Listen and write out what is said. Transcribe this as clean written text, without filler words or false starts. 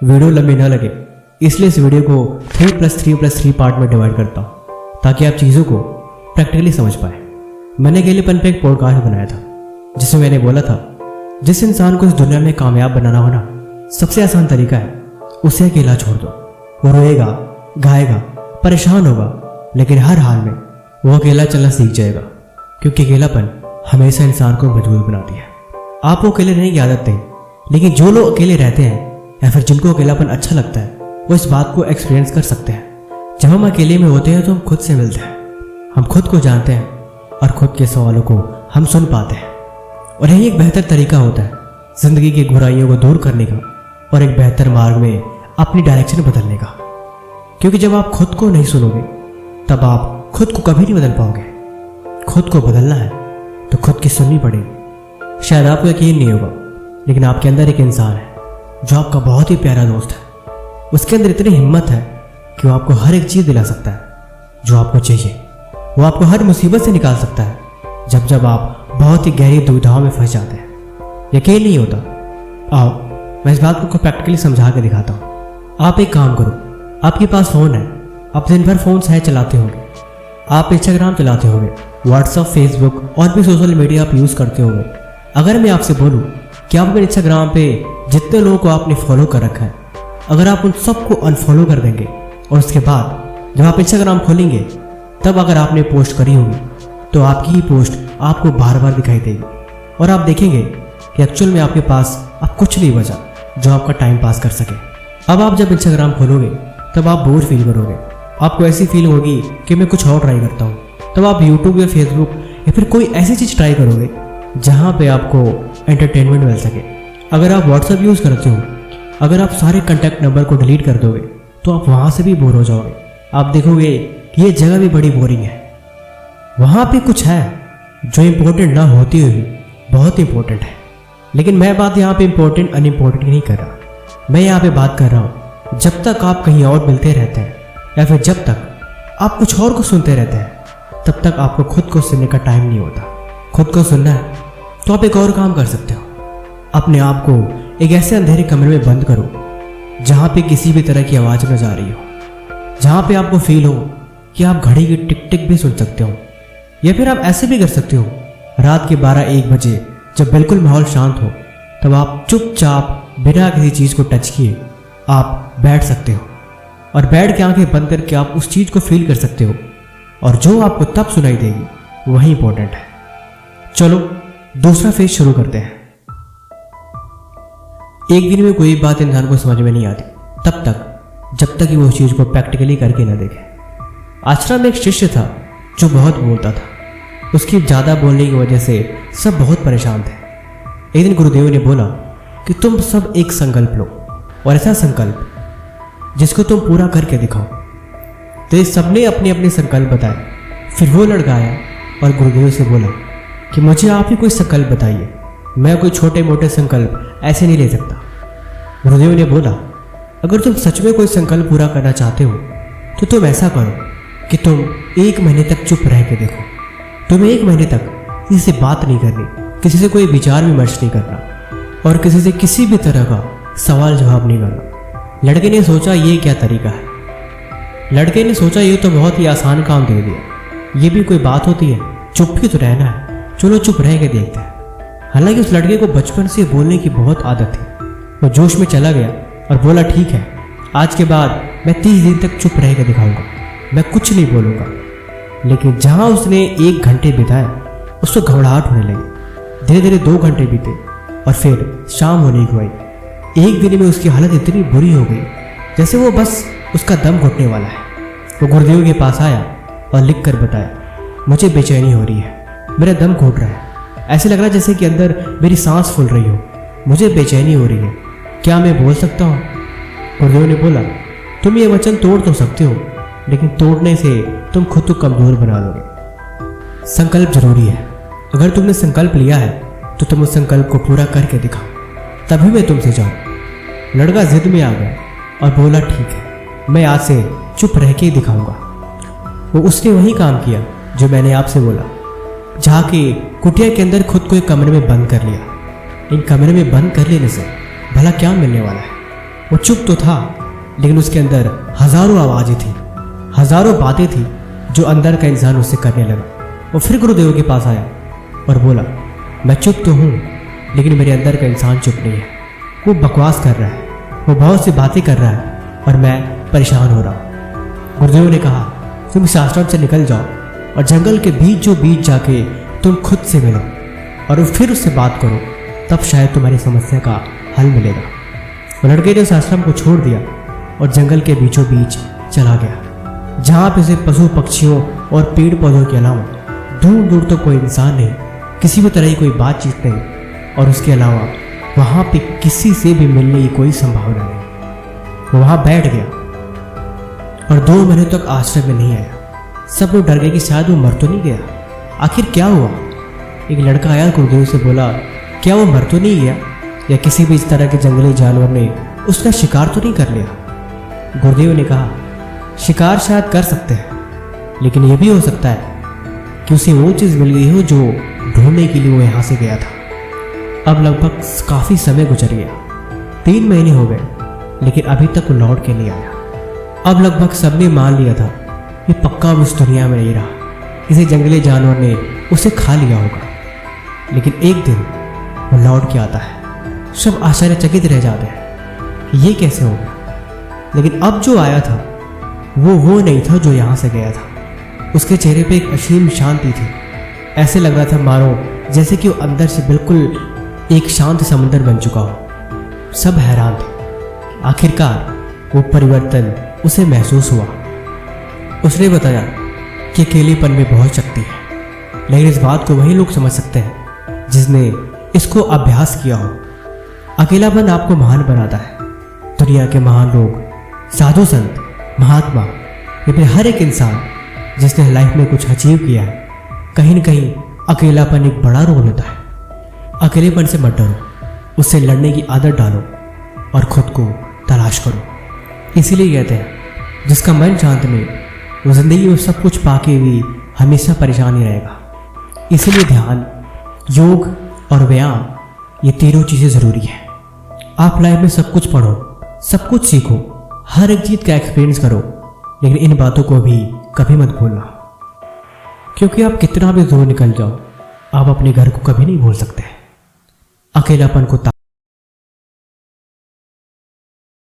Video लंबी न लगे इसलिए इस वीडियो को 3+3+3 पार्ट में डिवाइड करता हूँ ताकि आप चीज़ों को प्रैक्टिकली समझ पाए। मैंने अकेलेपन पे एक पॉडकास्ट बनाया था जिसमें मैंने बोला था जिस इंसान को इस दुनिया में कामयाब बनाना हो ना, सबसे आसान तरीका है उसे अकेला छोड़ दो। वो रोएगा, गाएगा, परेशान होगा, लेकिन हर हाल में वो अकेला चलना सीख जाएगा, क्योंकि अकेलापन हमेशा इंसान को मजबूत बनाती है। आपको अकेले रहने की आदत नहीं, लेकिन जो लोग अकेले रहते हैं या फिर जिनको अकेलापन अच्छा लगता है वो इस बात को एक्सपीरियंस कर सकते हैं। जब हम अकेले में होते हैं तो हम खुद से मिलते हैं, हम खुद को जानते हैं और खुद के सवालों को हम सुन पाते हैं। और यही एक बेहतर तरीका होता है जिंदगी की बुराइयों को दूर करने का और एक बेहतर मार्ग में अपनी डायरेक्शन बदलने का। क्योंकि जब आप खुद को नहीं सुनोगे तब आप खुद को कभी नहीं बदल पाओगे। खुद को बदलना है तो खुद की सुननी पड़ेगी। शायद आपको यकीन नहीं होगा, लेकिन आपके अंदर एक इंसान है जो आपका बहुत ही प्यारा दोस्त है। उसके अंदर इतनी हिम्मत है कि वो आपको हर एक चीज़ दिला सकता है जो आपको चाहिए। वो आपको हर मुसीबत से निकाल सकता है जब आप बहुत ही गहरी दुविधाओं में फंस जाते हैं। यकीन नहीं होता? आओ मैं इस बात को प्रैक्टिकली समझा के दिखाता हूँ। आप एक काम करो, आपके पास फ़ोन है, आप दिन भर फ़ोन शायद चलाते होंगे, आप इंस्टाग्राम चलाते होंगे, व्हाट्सअप, फेसबुक और भी सोशल मीडिया आप यूज़ करते होंगे। अगर मैं आपसे बोलूँ कि आप अपने इंस्टाग्राम पे जितने लोगों को आपने फॉलो कर रखा है, अगर आप उन सबको अनफॉलो कर देंगे और उसके बाद जब आप इंस्टाग्राम खोलेंगे तब अगर आपने पोस्ट करी होगी तो आपकी ही पोस्ट आपको बार बार दिखाई देगी और आप देखेंगे कि एक्चुअल में आपके पास अब कुछ नहीं बचा जो आपका टाइम पास कर सके। अब आप जब इंस्टाग्राम खोलोगे तब आप बोर फील करोगे, आपको ऐसी फील होगी कि मैं कुछ और ट्राई करता हूँ। तब आप यूट्यूब या फेसबुक या फिर कोई ऐसी चीज़ ट्राई करोगे जहाँ पे आपको एंटरटेनमेंट मिल सके। अगर आप व्हाट्सएप यूज़ करते हो, अगर आप सारे कॉन्टैक्ट नंबर को डिलीट कर दोगे तो आप वहाँ से भी बोर हो जाओगे। आप देखोगे कि ये जगह भी बड़ी बोरिंग है, वहाँ पे कुछ है जो इम्पोर्टेंट ना होती हुई बहुत इंपॉर्टेंट है। लेकिन मैं बात यहाँ पे इम्पोर्टेंट अनइम्पोर्टेंट की नहीं कर रहा, मैं यहाँ पे बात कर रहा हूँ जब तक आप कहीं और मिलते रहते हैं या फिर जब तक आप कुछ और को सुनते रहते हैं तब तक आपको खुद को सुनने का टाइम नहीं होता। खुद को सुनना है तो आप एक और काम कर सकते हो, अपने आप को एक ऐसे अंधेरे कमरे में बंद करो जहाँ पे किसी भी तरह की आवाज़ न जा रही हो, जहाँ पे आपको फील हो कि आप घड़ी की टिक टिक भी सुन सकते हो। या फिर आप ऐसे भी कर सकते हो, रात के 12-1 बजे जब बिल्कुल माहौल शांत हो तब आप चुपचाप बिना किसी चीज़ को टच किए आप बैठ सकते हो और बैठ के आंखें बंद करके आप उस चीज़ को फील कर सकते हो और जो आपको तब सुनाई देगी वही इंपॉर्टेंट है। चलो दूसरा फेज शुरू करते हैं। एक दिन में कोई बात इंसान को समझ में नहीं आती तब तक जब तक कि वो उस चीज़ को प्रैक्टिकली करके न देखे। आश्रम में एक शिष्य था जो बहुत बोलता था, उसकी ज़्यादा बोलने की वजह से सब बहुत परेशान थे। एक दिन गुरुदेव ने बोला कि तुम सब एक संकल्प लो और ऐसा संकल्प जिसको तुम पूरा करके दिखाओ। तो ये सबने अपने अपने संकल्प बताए। फिर वो लड़का आया और गुरुदेव से बोला कि मुझे आप ही कोई संकल्प बताइए, मैं कोई छोटे मोटे संकल्प ऐसे नहीं ले सकता। गुरुदेव ने बोला अगर तुम सच में कोई संकल्प पूरा करना चाहते हो तो तुम ऐसा करो कि तुम 1 महीने तक चुप रह के देखो। तुम्हें 1 महीने तक किसी से बात नहीं करनी, किसी से कोई विचार विमर्श नहीं करना और किसी से किसी भी तरह का सवाल जवाब नहीं करना। लड़के ने सोचा ये क्या तरीका है। लड़के ने सोचा ये तो बहुत ही आसान काम दे दिया, ये भी कोई बात होती है, चुप ही तो रहना है, चलो चुप रह के देखते हैं। हालांकि उस लड़के को बचपन से बोलने की बहुत आदत थी। वो जोश में चला गया और बोला ठीक है, आज के बाद मैं 30 दिन तक चुप रह के दिखाऊंगा, मैं कुछ नहीं बोलूँगा। लेकिन जहाँ उसने 1 घंटे बिताया उसको घबराहट होने लगी। धीरे धीरे 2 घंटे बीते और फिर शाम होने को आई। एक दिन में उसकी हालत इतनी बुरी हो गई जैसे वो बस उसका दम घुटने वाला है। वो गुरुदेव के पास आया और लिख कर बताया मुझे बेचैनी हो रही है, मेरा दम घुट रहा है, ऐसे लग रहा है जैसे कि अंदर मेरी सांस फूल रही हो, मुझे बेचैनी हो रही है, क्या मैं बोल सकता हूँ? गुरुदेव ने बोला तुम ये वचन तोड़ तो सकते हो, लेकिन तोड़ने से तुम खुद को कमज़ोर बना दोगे। संकल्प जरूरी है। अगर तुमने संकल्प लिया है तो तुम उस संकल्प को पूरा करके दिखाओ, तभी मैं तुमसे जाऊँ। लड़का जिद में आ गया और बोला ठीक है, मैं आज से चुप रह के ही दिखाऊंगा। वो उसने वही काम किया जो मैंने आपसे बोला, जाके कुटिया के अंदर खुद को एक कमरे में बंद कर लिया। इन कमरे में बंद कर लेने से भला क्या मिलने वाला है? वो चुप तो था, लेकिन उसके अंदर हजारों आवाज़ें थी, हजारों बातें थी जो अंदर का इंसान उससे करने लगा। वो फिर गुरुदेव के पास आया और बोला, मैं चुप तो हूँ, लेकिन मेरे अंदर का इंसान चुप नहीं है। वो बकवास कर रहा है, वो बहुत सी बातें कर रहा है और मैं परेशान हो रहा हूँ। गुरुदेव ने कहा, तुम इस आश्रम से निकल जाओ और जंगल के बीचों बीच जाके तुम खुद से मिलो और फिर उससे बात करो, तब शायद तुम्हारी समस्या का हल मिलेगा। वो लड़के ने उस आश्रम को छोड़ दिया और जंगल के बीचों बीच चला गया, जहाँ पे से पशु पक्षियों और पेड़ पौधों के अलावा दूर दूर तक कोई इंसान नहीं, किसी भी तरह की कोई बातचीत नहीं, और उसके अलावा वहाँ पे किसी से भी मिलने की कोई संभावना नहीं। वो वहाँ बैठ गया और 2 महीने तक आश्रम में नहीं आया। सब लोग डर गए कि शायद वो मर तो नहीं गया। आखिर क्या हुआ? एक लड़का आया, गुरुदेव से बोला, क्या वो मर तो नहीं गया, या किसी भी इस तरह के जंगली जानवर ने उसका शिकार तो नहीं कर लिया? गुरुदेव ने कहा, शिकार शायद कर सकते हैं, लेकिन यह भी हो सकता है कि उसे वो चीज़ मिल गई हो जो ढूंढने के लिए वो यहाँ से गया था। अब लगभग काफ़ी समय गुजर गया, 3 महीने हो गए, लेकिन अभी तक वो लौट के नहीं आया। अब लगभग सबने मान लिया था कि पक्का वो इस दुनिया में नहीं रहा, किसी जंगली जानवर ने उसे खा लिया होगा। लेकिन एक दिन वो लौट के आता है। सब आश्चर्यचकित रह जाते हैं कि ये कैसे हो गया। लेकिन अब जो आया था वो नहीं था जो यहाँ से गया था। उसके चेहरे पे एक असीम शांति थी। ऐसे लग रहा था मानो जैसे कि वो अंदर से बिल्कुल एक शांत समुंदर बन चुका हो। सब हैरान थे। आखिरकार वो परिवर्तन उसे महसूस हुआ। उसने बताया कि अकेलेपन में बहुत शक्ति है, लेकिन इस बात को वही लोग समझ सकते हैं जिसने इसको अभ्यास किया हो। अकेलापन आपको महान बनाता है। दुनिया के महान लोग, साधु संत, महात्मा, या फिर हर एक इंसान जिसने लाइफ में कुछ अचीव किया है, कहीं न कहीं अकेलापन एक बड़ा रोल होता है। अकेलेपन से मत डरो, उससे लड़ने की आदत डालो और खुद को तलाश करो। इसीलिए कहते हैं, जिसका मन शांत नहीं, वो जिंदगी में सब कुछ पाके भी हमेशा परेशान ही रहेगा। इसीलिए ध्यान, योग और व्यायाम, ये तीनों चीज़ें ज़रूरी हैं। आप लाइफ में सब कुछ पढ़ो, सब कुछ सीखो, हर एक चीज़ का एक्सपीरियंस करो, लेकिन इन बातों को भी कभी मत भूलना, क्योंकि आप कितना भी दूर निकल जाओ, आप अपने घर को कभी नहीं भूल सकते। अकेलापन को